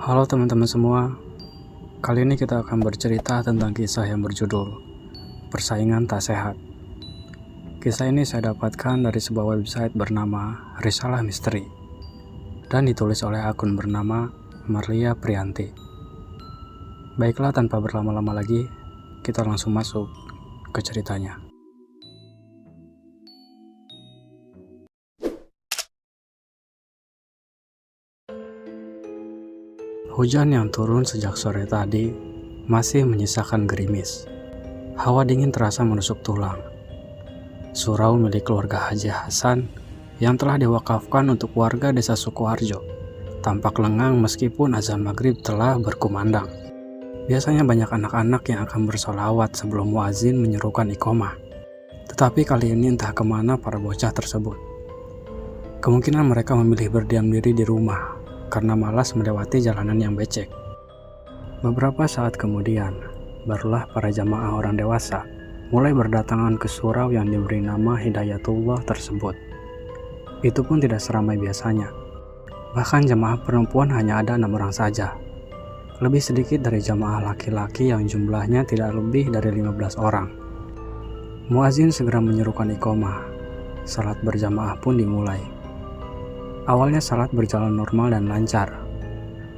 Halo teman-teman semua, kali ini kita akan bercerita tentang kisah yang berjudul Persaingan Tak Sehat. Kisah ini saya dapatkan dari sebuah website bernama Risalah Misteri dan ditulis oleh akun bernama Marlia Prianti. Baiklah, tanpa berlama-lama lagi, kita langsung masuk ke ceritanya. Hujan yang turun sejak sore tadi masih menyisakan gerimis. Hawa dingin terasa menusuk tulang. Surau milik keluarga Haji Hasan yang telah diwakafkan untuk warga desa Sukoharjo tampak lengang meskipun azan maghrib telah berkumandang. Biasanya banyak anak-anak yang akan bersolawat sebelum muazin menyerukan iqomah. Tetapi kali ini entah kemana para bocah tersebut. Kemungkinan mereka memilih berdiam diri di rumah karena malas melewati jalanan yang becek. Beberapa saat kemudian, barulah para jamaah orang dewasa mulai berdatangan ke surau yang diberi nama Hidayatullah tersebut. Itu pun tidak seramai biasanya. Bahkan jamaah perempuan hanya ada 6 orang saja. Lebih sedikit dari jamaah laki-laki yang jumlahnya tidak lebih dari 15 orang. Muazin segera menyerukan iqomah. Salat berjamaah pun dimulai. Awalnya salat berjalan normal dan lancar.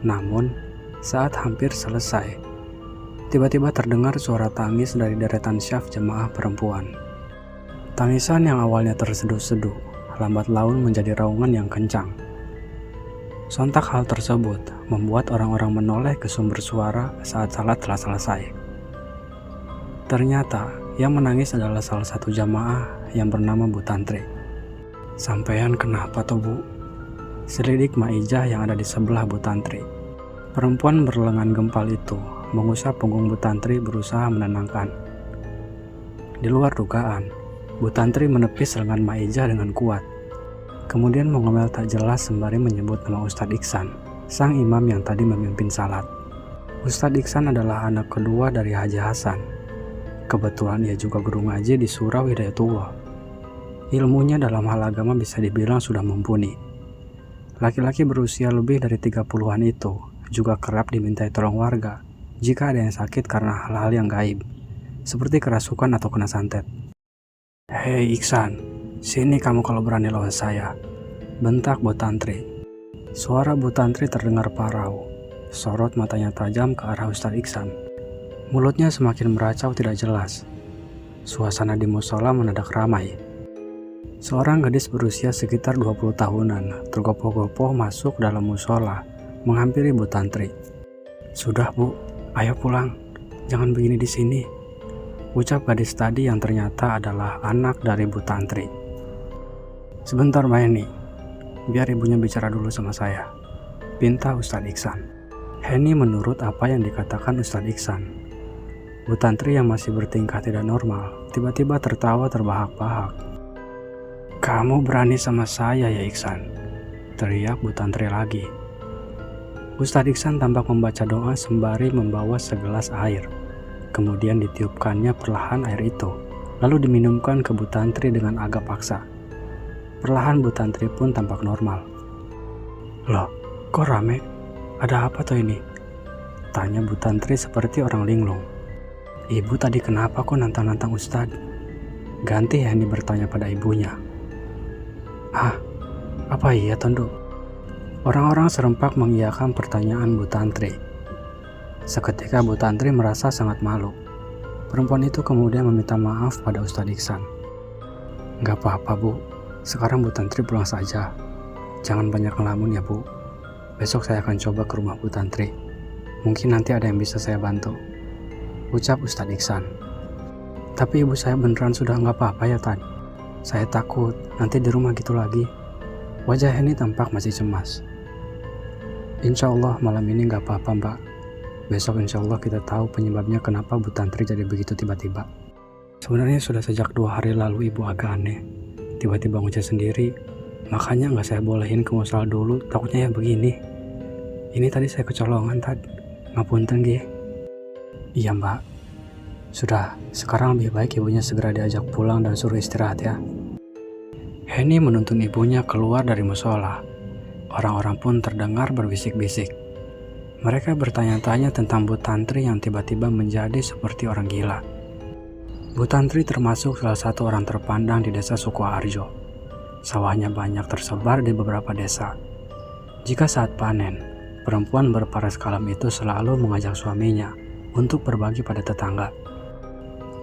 Namun, saat hampir selesai, tiba-tiba terdengar suara tangis dari deretan syaf jemaah perempuan. Tangisan yang awalnya terseduh-seduh, lambat laun menjadi raungan yang kencang. Sontak hal tersebut membuat orang-orang menoleh ke sumber suara saat salat telah selesai. Ternyata, yang menangis adalah salah satu jamaah yang bernama Bu Tantri. "Sampean kenapa toh, Bu?" Selidik Maijah yang ada di sebelah Bu Tantri. Perempuan berlengan gempal itu mengusap punggung Bu Tantri berusaha menenangkan. Di luar dugaan, Bu Tantri menepis lengan Maijah dengan kuat. Kemudian mengomel tak jelas sembari menyebut nama Ustadz Iksan, sang imam yang tadi memimpin salat. Ustadz Iksan adalah anak kedua dari Haji Hasan. Kebetulan ia juga guru ngaji di Surau Hidayatullah. Ilmunya dalam hal agama bisa dibilang sudah mumpuni. Laki-laki berusia lebih dari 30-an itu juga kerap dimintai tolong warga jika ada yang sakit karena hal-hal yang gaib, seperti kerasukan atau kena santet. "Hei Iksan, sini kamu kalau berani lawan saya," bentak Bu Tantri. Suara Bu Tantri terdengar parau. Sorot matanya tajam ke arah Ustadz Iksan. Mulutnya semakin meracau tidak jelas. Suasana di musola mendadak ramai. Seorang gadis berusia sekitar 20 tahunan tergopoh-gopoh masuk dalam musola, menghampiri Bu Tantri. "Sudah Bu, ayo pulang, jangan begini di sini," ucap gadis tadi yang ternyata adalah anak dari Bu Tantri. "Sebentar Mbak Heni, biar ibunya bicara dulu sama saya," pinta Ustadz Iksan. Heni menurut apa yang dikatakan Ustadz Iksan. Bu Tantri yang masih bertingkah tidak normal tiba-tiba tertawa terbahak-bahak. "Kamu berani sama saya ya Iksan?" teriak Bu Tantri lagi. Ustadz Iksan tampak membaca doa sembari membawa segelas air. Kemudian ditiupkannya perlahan air itu, lalu diminumkan ke Bu Tantri dengan agak paksa. Perlahan Bu Tantri pun tampak normal. "Loh, kok rame? Ada apa tuh ini?" tanya Bu Tantri seperti orang linglung. "Ibu tadi kenapa kok nantang-nantang Ustadz?" ganti Heni bertanya pada ibunya. "Ah, apa iya Tondo?" Orang-orang serempak mengiyakan pertanyaan Bu Tantri. Seketika Bu Tantri merasa sangat malu. Perempuan itu kemudian meminta maaf pada Ustadz Iksan. "Gak apa-apa Bu, sekarang Bu Tantri pulang saja. Jangan banyak ngelamun ya Bu. Besok saya akan coba ke rumah Bu Tantri. Mungkin nanti ada yang bisa saya bantu," ucap Ustadz Iksan. "Tapi ibu saya beneran sudah gak apa-apa ya Tan? Saya takut nanti di rumah gitu lagi." Wajah Heni tampak masih cemas. "Insya Allah malam ini gak apa-apa Mbak. Besok insya Allah kita tahu penyebabnya kenapa Bu Tantri jadi begitu tiba-tiba. Sebenarnya sudah sejak 2 hari lalu ibu agak aneh. Tiba-tiba ngucap sendiri. Makanya gak saya bolehin ke musola dulu, takutnya ya begini. Ini tadi saya kecolongan Tad. Ngapunten nggih." "Iya Mbak. Sudah, sekarang lebih baik ibunya segera diajak pulang dan suruh istirahat ya." Heni menuntun ibunya keluar dari musola. Orang-orang pun terdengar berbisik-bisik. Mereka bertanya-tanya tentang Bu Tantri yang tiba-tiba menjadi seperti orang gila. Bu Tantri termasuk salah satu orang terpandang di desa Sukoharjo. Sawahnya banyak tersebar di beberapa desa. Jika saat panen, perempuan berparas kalem itu selalu mengajak suaminya untuk berbagi pada tetangga.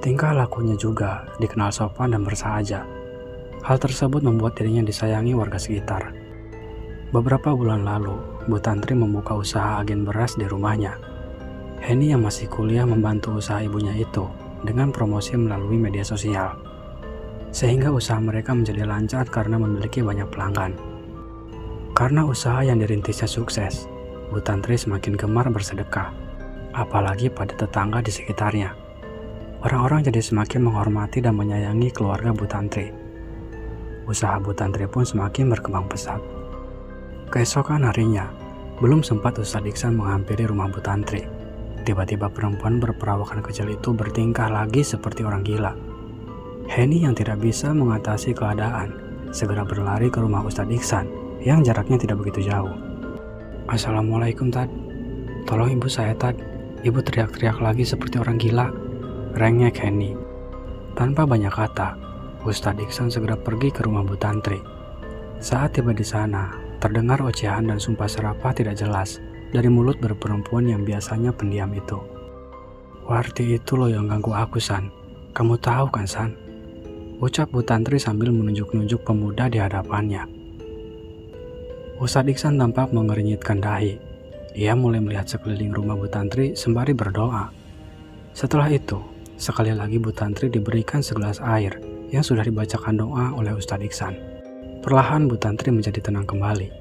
Tingkah lakunya juga dikenal sopan dan bersahaja. Hal tersebut membuat dirinya disayangi warga sekitar. Beberapa bulan lalu, Bu Tantri membuka usaha agen beras di rumahnya. Heni yang masih kuliah membantu usaha ibunya itu dengan promosi melalui media sosial. Sehingga usaha mereka menjadi lancar karena memiliki banyak pelanggan. Karena usaha yang dirintisnya sukses, Bu Tantri semakin gemar bersedekah, apalagi pada tetangga di sekitarnya. Orang-orang jadi semakin menghormati dan menyayangi keluarga Bu Tantri. Usaha Bu Tantri pun semakin berkembang pesat. Keesokan harinya, belum sempat Ustadz Iksan menghampiri rumah Bu Tantri. Tiba-tiba perempuan berperawakan kecil itu bertingkah lagi seperti orang gila. Heni yang tidak bisa mengatasi keadaan, segera berlari ke rumah Ustadz Iksan yang jaraknya tidak begitu jauh. "Assalamualaikum, Tad. Tolong ibu saya, Tad. Ibu teriak-teriak lagi seperti orang gila," rengek Heni. Tanpa banyak kata, Ustadz Iksan segera pergi ke rumah Bu Tantri. Saat tiba di sana, terdengar ocehan dan sumpah serapah tidak jelas dari mulut berperempuan yang biasanya pendiam itu. "Warti itu loh yang ganggu aku, San. Kamu tahu kan, San?" ucap Bu Tantri sambil menunjuk-nunjuk pemuda di hadapannya. Ustadz Iksan tampak mengernyitkan dahi. Ia mulai melihat sekeliling rumah Bu Tantri sembari berdoa. Setelah itu, sekali lagi Bu Tantri diberikan segelas air yang sudah dibacakan doa oleh Ustadz Iksan. Perlahan Bu Tantri menjadi tenang kembali.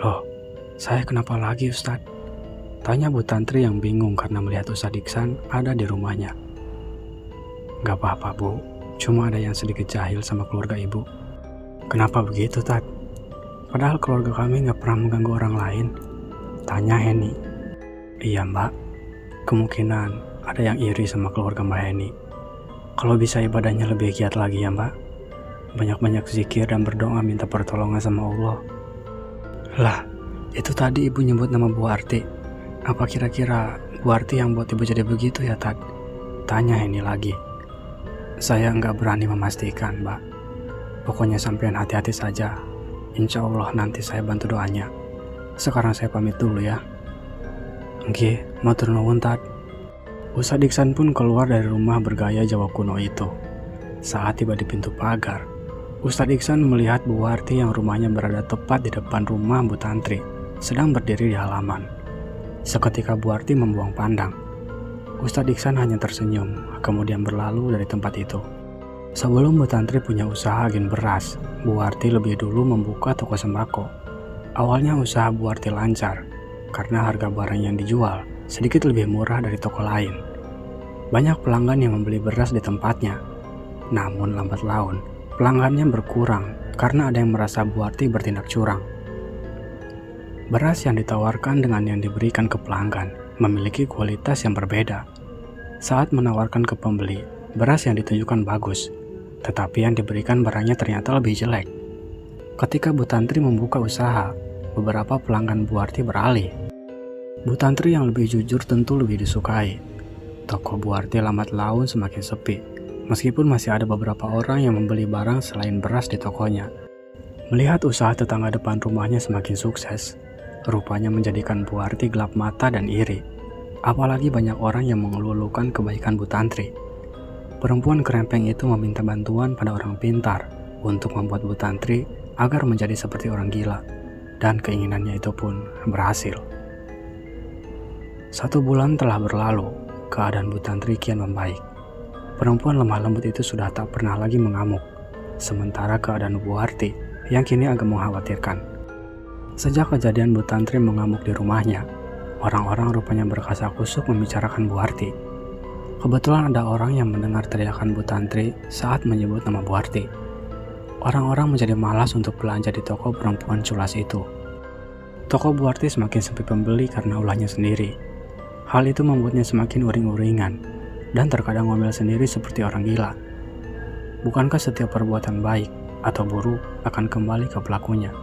"Loh, saya kenapa lagi, Ustadz?" tanya Bu Tantri yang bingung karena melihat Ustadz Iksan ada di rumahnya. "Gak apa-apa, Bu. Cuma ada yang sedikit jahil sama keluarga ibu." "Kenapa begitu, Tad? Padahal keluarga kami gak pernah mengganggu orang lain," tanya Heni. "Iya, Mbak. Kemungkinan ada yang iri sama keluarga Mbak Heni. Kalau bisa ibadahnya lebih giat lagi ya, Mbak. Banyak-banyak zikir dan berdoa minta pertolongan sama Allah." "Lah, itu tadi ibu nyebut nama Bu Arti. Apa kira-kira Bu Arti yang buat ibu jadi begitu ya, Tad?" tanya Heni lagi. "Saya nggak berani memastikan, Mbak. Pokoknya sampean hati-hati saja. Insya Allah nanti saya bantu doanya. Sekarang saya pamit dulu ya." "Nggih, matur nuwun, Tad." Ustadz Iksan pun keluar dari rumah bergaya Jawa kuno itu. Saat tiba di pintu pagar, Ustadz Iksan melihat Bu Warti yang rumahnya berada tepat di depan rumah Bu Tantri, sedang berdiri di halaman. Seketika Bu Warti membuang pandang. Ustadz Iksan hanya tersenyum, kemudian berlalu dari tempat itu. Sebelum Bu Tantri punya usaha agen beras, Bu Warti lebih dulu membuka toko sembako. Awalnya usaha Bu Warti lancar, karena harga barang yang dijual sedikit lebih murah dari toko lain. Banyak pelanggan yang membeli beras di tempatnya. Namun lambat laun, pelanggannya berkurang karena ada yang merasa Bu Warti bertindak curang. Beras yang ditawarkan dengan yang diberikan ke pelanggan memiliki kualitas yang berbeda. Saat menawarkan ke pembeli, beras yang ditunjukkan bagus, tetapi yang diberikan barangnya ternyata lebih jelek. Ketika Bu Tantri membuka usaha, beberapa pelanggan Bu Warti beralih. Bu Tantri yang lebih jujur tentu lebih disukai. Toko Bu Warti lambat laun semakin sepi, meskipun masih ada beberapa orang yang membeli barang selain beras di tokonya. Melihat usaha tetangga depan rumahnya semakin sukses, rupanya menjadikan Bu Warti gelap mata dan iri. Apalagi banyak orang yang mengeluhkan kebaikan Bu Tantri. Perempuan kerempeng itu meminta bantuan pada orang pintar untuk membuat Bu Tantri agar menjadi seperti orang gila, dan keinginannya itu pun berhasil. 1 bulan telah berlalu, keadaan Bu Tantri kian membaik. Perempuan lemah lembut itu sudah tak pernah lagi mengamuk, sementara keadaan Bu Warti yang kini agak mengkhawatirkan. Sejak kejadian Bu Tantri mengamuk di rumahnya, orang-orang rupanya berkasak-kusuk membicarakan Bu Warti. Kebetulan ada orang yang mendengar teriakan Bu Tantri saat menyebut nama Bu Warti. Orang-orang menjadi malas untuk belanja di toko perempuan culas itu. Toko Bu Warti semakin sepi pembeli karena ulahnya sendiri. Hal itu membuatnya semakin uring-uringan dan terkadang ngomel sendiri seperti orang gila. Bukankah setiap perbuatan baik atau buruk akan kembali ke pelakunya?